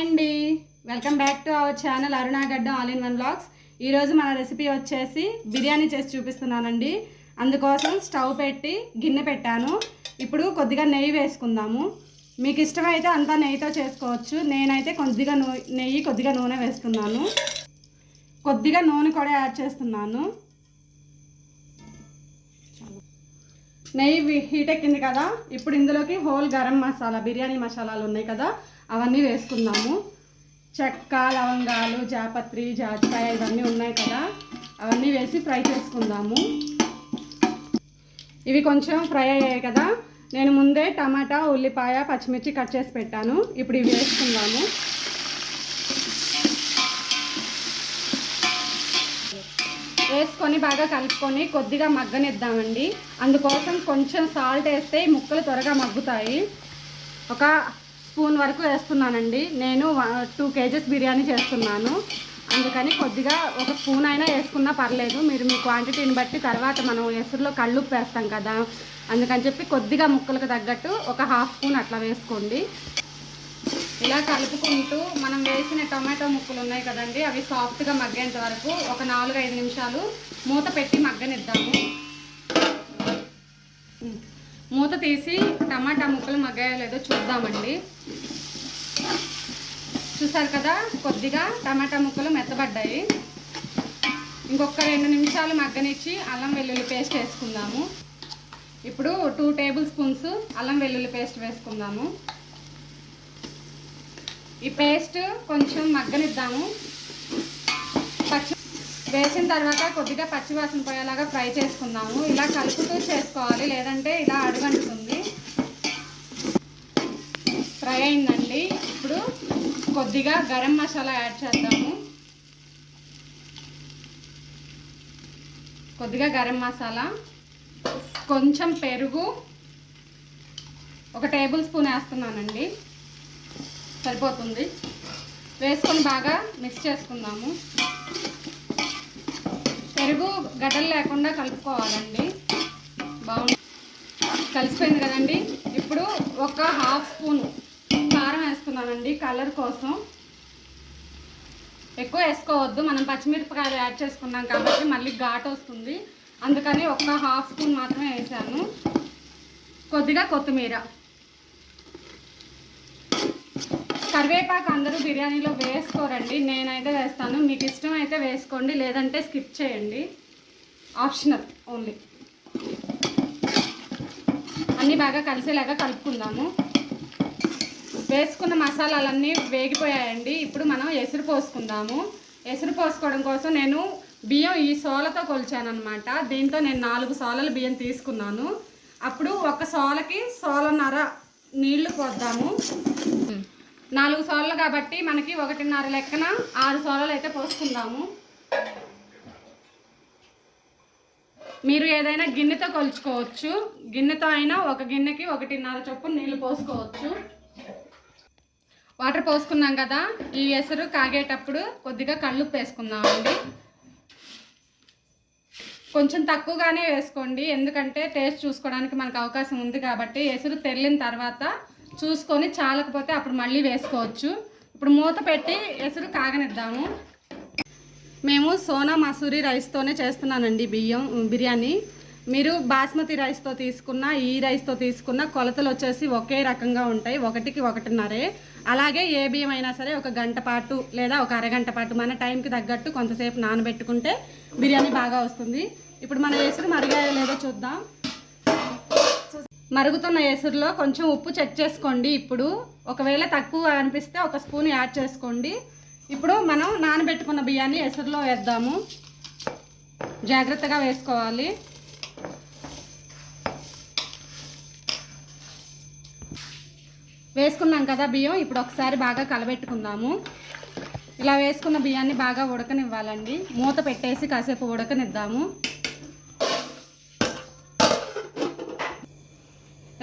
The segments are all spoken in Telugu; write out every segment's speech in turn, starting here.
అండి, welcome back to our channel Aruna గడ్డ ఆల్ ఇన్ వన్ బ్లాగ్స్. ఈరోజు మన రెసిపీ వచ్చేసి బిర్యానీ చేసి చూపిస్తున్నానండి. అందుకోసం స్టవ్ పెట్టి గిన్నె పెట్టాను. ఇప్పుడు కొద్దిగా నెయ్యి వేసుకుందాము. మీకు ఇష్టమైతే అంతా నెయ్యితో చేసుకోవచ్చు. నేనైతే కొద్దిగా నెయ్యి కొద్దిగా నూనె వేస్తున్నాను. కొద్దిగా నూనె కూడా యాడ్ చేస్తున్నాను. నెయ్యి హీట్ ఎక్కింది కదా, ఇప్పుడు ఇందులోకి హోల్ గరం మసాలా బిర్యానీ మసాలాలు ఉన్నాయి కదా, అవన్నీ వేసుకుందాము. చెక్క, లవంగాలు, జాపత్రి, జాజికాయ ఇవన్నీ ఉన్నాయి కదా, అవన్నీ వేసి ఫ్రై చేసుకుందాము. ఇవి కొంచెం ఫ్రై అయ్యాయి కదా, నేను ముందే టమాటా, ఉల్లిపాయ, పచ్చిమిర్చి కట్ చేసి పెట్టాను. ఇప్పుడు ఇవి వేసుకుందాము. వేసుకొని బాగా కలుపుకొని కొద్దిగా మగ్గనిద్దామండి. అందుకోసం కొంచెం సాల్ట్ వేస్తే ముక్కలు త్వరగా మగ్గుతాయి. ఒక స్పూన్ వరకు వేస్తున్నానండి. నేను 2 kgs బిర్యానీ చేస్తున్నాను, అందుకని కొద్దిగా ఒక స్పూన్ అయినా వేసుకున్నా పర్లేదు. మీరు మీ క్వాంటిటీని బట్టి తర్వాత మనం ఎసురులో కళ్ళుప్పు వేస్తాం కదా, అందుకని చెప్పి కొద్దిగా ముక్కలకు తగ్గట్టు ఒక 1/2 స్పూన్ అట్లా వేసుకోండి. ఇలా కలుపుకుంటూ మనం వేసిన టమాటో ముక్కలు ఉన్నాయి కదండి, అవి సాఫ్ట్గా మగ్గేంత వరకు ఒక 4-5 నిమిషాలు మూత పెట్టి మగ్గనిద్దాము. మూత తీసి టమాటా ముక్కలు మగ్గాయో లేదో చూద్దామండి. చూసారు కదా, కొద్దిగా టమాటా ముక్కలు మెత్తబడ్డాయి. ఇంకొక 2 నిమిషాలు మగ్గనిచ్చి అల్లం వెల్లుల్లి పేస్ట్ వేసుకుందాము. ఇప్పుడు 2 టేబుల్ స్పూన్స్ అల్లం వెల్లుల్లి పేస్ట్ వేసుకుందాము. ఈ పేస్ట్ కొంచెం మగ్గనిద్దాము. వేసిన తర్వాత కొద్దిగా పచ్చివాసన పోయేలాగా ఫ్రై చేసుకుందాము. ఇలా కలుపుతూ చేసుకోవాలి, లేదంటే ఇలా అడుగంటుతుంది. ఫ్రై అయిందండి. ఇప్పుడు కొద్దిగా గరం మసాలా యాడ్ చేద్దాము. కొద్దిగా గరం మసాలా, కొంచెం పెరుగు, 1 టేబుల్ స్పూన్ వేస్తున్నానండి, సరిపోతుంది. వేసుకొని బాగా మిక్స్ చేసుకుందాము. పెరుగు గడ్డలు లేకుండా కలుపుకోవాలండి. బాగుంది, కలిసిపోయింది కదండి. ఇప్పుడు ఒక 1/2 స్పూన్ కారం వేస్తున్నానండి, కలర్ కోసం. ఎక్కువ వేసుకోవద్దు, మనం పచ్చిమిరపకాయలు యాడ్ చేసుకున్నాం కాబట్టి మళ్ళీ ఘాటు వస్తుంది, అందుకని ఒక 1/2 స్పూన్ మాత్రమే వేసాను. కొద్దిగా కొత్తిమీర, కరివేపాకు అందరూ బిర్యానీలో వేసుకోరండి, నేనైతే వేస్తాను. మీకు ఇష్టం అయితే వేసుకోండి, లేదంటే స్కిప్ చేయండి, ఆప్షనల్ ఓన్లీ. అన్నీ బాగా కలిసేలాగా కలుపుకుందాము. వేసుకున్న మసాలాలన్నీ వేగిపోయాయండి. ఇప్పుడు మనం ఎసురు పోసుకుందాము. ఎసురు పోసుకోవడం కోసం నేను బియ్యం ఈ సోలతో కొలిచాను అనమాట. దీంతో నేను 4 సోలలు బియ్యం తీసుకున్నాను. అప్పుడు ఒక సోలకి 1.5 నీళ్లు పోద్దాము. 4 సోలలు కాబట్టి మనకి 1.5 లెక్కన 6 సోలలు అయితే పోసుకుందాము. మీరు ఏదైనా గిన్నెతో కొలుచుకోవచ్చు, గిన్నెతో అయినా ఒక గిన్నెకి 1.5 చొప్పున నీళ్లు పోసుకోవచ్చు. వాటర్ పోసుకున్నాం కదా, ఈ ఎసురు కాగేటప్పుడు కొద్దిగా కళ్ళుప్పు వేసుకుందామండి. కొంచెం తక్కువగానే వేసుకోండి, ఎందుకంటే టేస్ట్ చూసుకోవడానికి మనకు అవకాశం ఉంది కాబట్టి. ఎసురు తెల్లిన తర్వాత చూసుకొని చాలకపోతే అప్పుడు మళ్ళీ వేసుకోవచ్చు. ఇప్పుడు మూత పెట్టి ఎసురు కాగనిద్దాము. మేము సోనా మసూరి రైస్తోనే చేస్తున్నానండి బిర్యానీ. మీరు బాస్మతి రైస్తో తీసుకున్న, ఈ రైస్తో తీసుకున్న కొలతలు వచ్చేసి ఒకే రకంగా ఉంటాయి, 1కి 1.5. అలాగే ఏ బియ్యం అయినా సరే 1 గంట పాటు లేదా 1 అరగంట పాటు మన టైంకి తగ్గట్టు కొంతసేపు నానబెట్టుకుంటే బిర్యానీ బాగా వస్తుంది. ఇప్పుడు మన ఎసురు మరిగాయో లేదో చూద్దాం. మరుగుతున్న ఎసురులో కొంచెం ఉప్పు చెక్ చేసుకోండి. ఇప్పుడు ఒకవేళ తక్కువ అనిపిస్తే 1 స్పూన్ యాడ్ చేసుకోండి. ఇప్పుడు మనం నానబెట్టుకున్న బియ్యాన్ని ఎసురులో వేద్దాము. జాగ్రత్తగా వేసుకోవాలి. వేసుకున్నాం కదా బియ్యం, ఇప్పుడు ఒకసారి బాగా కలబెట్టుకుందాము. ఇలా వేసుకున్న బియ్యాన్ని బాగా ఉడకనివ్వాలండి. మూత పెట్టేసి కాసేపు ఉడకనిద్దాము.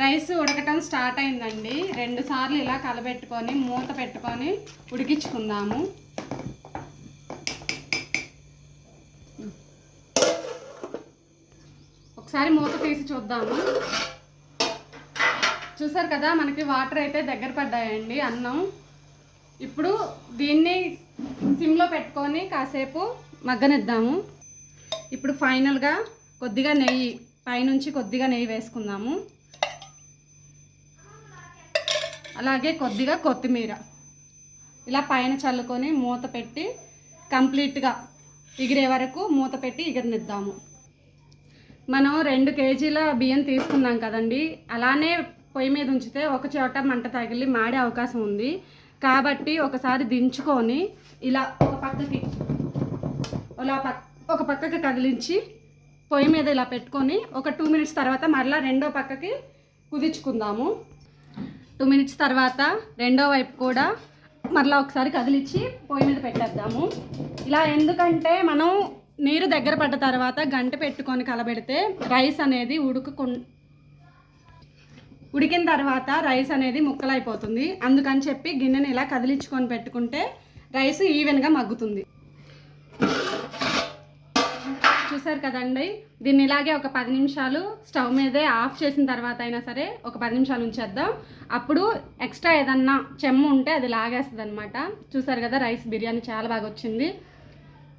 రైస్ ఉడకటం స్టార్ట్ అయిందండి. 2 సార్లు ఇలా కలబెట్టుకొని మూత పెట్టుకొని ఉడికించుకుందాము. ఒకసారి మూత తీసి చూద్దాము. చూసారు కదా, మనకి వాటర్ అయితే దగ్గర పడ్డాయండి అన్నం. ఇప్పుడు దీన్ని సిమ్లో పెట్టుకొని కాసేపు మగ్గనిద్దాము. ఇప్పుడు ఫైనల్గా కొద్దిగా నెయ్యి, పైనుంచి కొద్దిగా నెయ్యి వేసుకుందాము. అలాగే కొద్దిగా కొత్తిమీర ఇలా పైన చల్లుకొని మూత పెట్టి కంప్లీట్గా ఎగిరే వరకు మూత పెట్టి ఎగరనిద్దాము. మనం 2 కేజీల బియ్యం తీసుకున్నాం కదండి, అలానే పొయ్యి మీద ఉంచితే ఒక చోట మంట తగిలి మాడే అవకాశం ఉంది. కాబట్టి ఒకసారి దించుకొని ఇలా ఒక పక్కకి కదిలించి పొయ్యి మీద ఇలా పెట్టుకొని ఒక 2 మినిట్స్ తర్వాత మరలా రెండో పక్కకి కుదించుకుందాము. 2 మినిట్స్ తర్వాత రెండో వైపు కూడా మరలా ఒకసారి కదిలించి పొయ్యి మీద పెట్టేద్దాము. ఇలా ఎందుకంటే మనం నీరు దగ్గర పడ్డ తర్వాత గంట పెట్టుకొని కలబెడితే రైస్ అనేది ఉడికిన తర్వాత రైస్ అనేది ముక్కలైపోతుంది. అందుకని చెప్పి గిన్నెని ఇలా కదిలించుకొని పెట్టుకుంటే రైస్ ఈవెన్గా మగ్గుతుంది. చూసారు కదండి, దీన్ని ఇలాగే ఒక 10 నిమిషాలు స్టవ్ మీదే ఆఫ్ చేసిన తర్వాత అయినా సరే ఒక 10 నిమిషాలు ఉంచేద్దాం. అప్పుడు ఎక్స్ట్రా ఏదన్నా చెమ్ము ఉంటే అది లాగేస్తుంది అనమాట. చూసారు కదా, రైస్ బిర్యానీ చాలా బాగా వచ్చింది.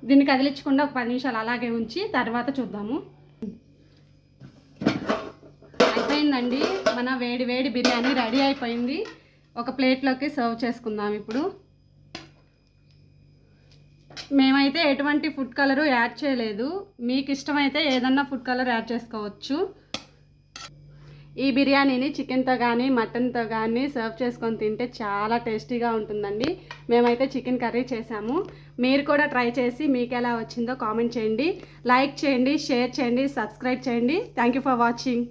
దీన్ని కదిలించకుండా ఒక 10 నిమిషాలు అలాగే ఉంచి తర్వాత చూద్దాము. అయిపోయిందండి, మన వేడి వేడి బిర్యానీ రెడీ అయిపోయింది. ఒక ప్లేట్లోకి సర్వ్ చేసుకుందాం. ఇప్పుడు మేమైతే ఎటువంటి ఫుడ్ కలరు యాడ్ చేయలేదు. మీకు ఇష్టమైతే ఏదన్నా ఫుడ్ కలర్ యాడ్ చేసుకోవచ్చు. ఈ బిర్యానీని చికెన్తో కానీ మటన్తో కానీ సర్వ్ చేసుకొని తింటే చాలా టేస్టీగా ఉంటుందండి. మేమైతే చికెన్ కర్రీ చేసాము. మీరు కూడా ట్రై చేసి మీకు ఎలా వచ్చిందో కామెంట్ చేయండి, లైక్ చేయండి, షేర్ చేయండి, సబ్స్క్రైబ్ చేయండి. Thank you for watching.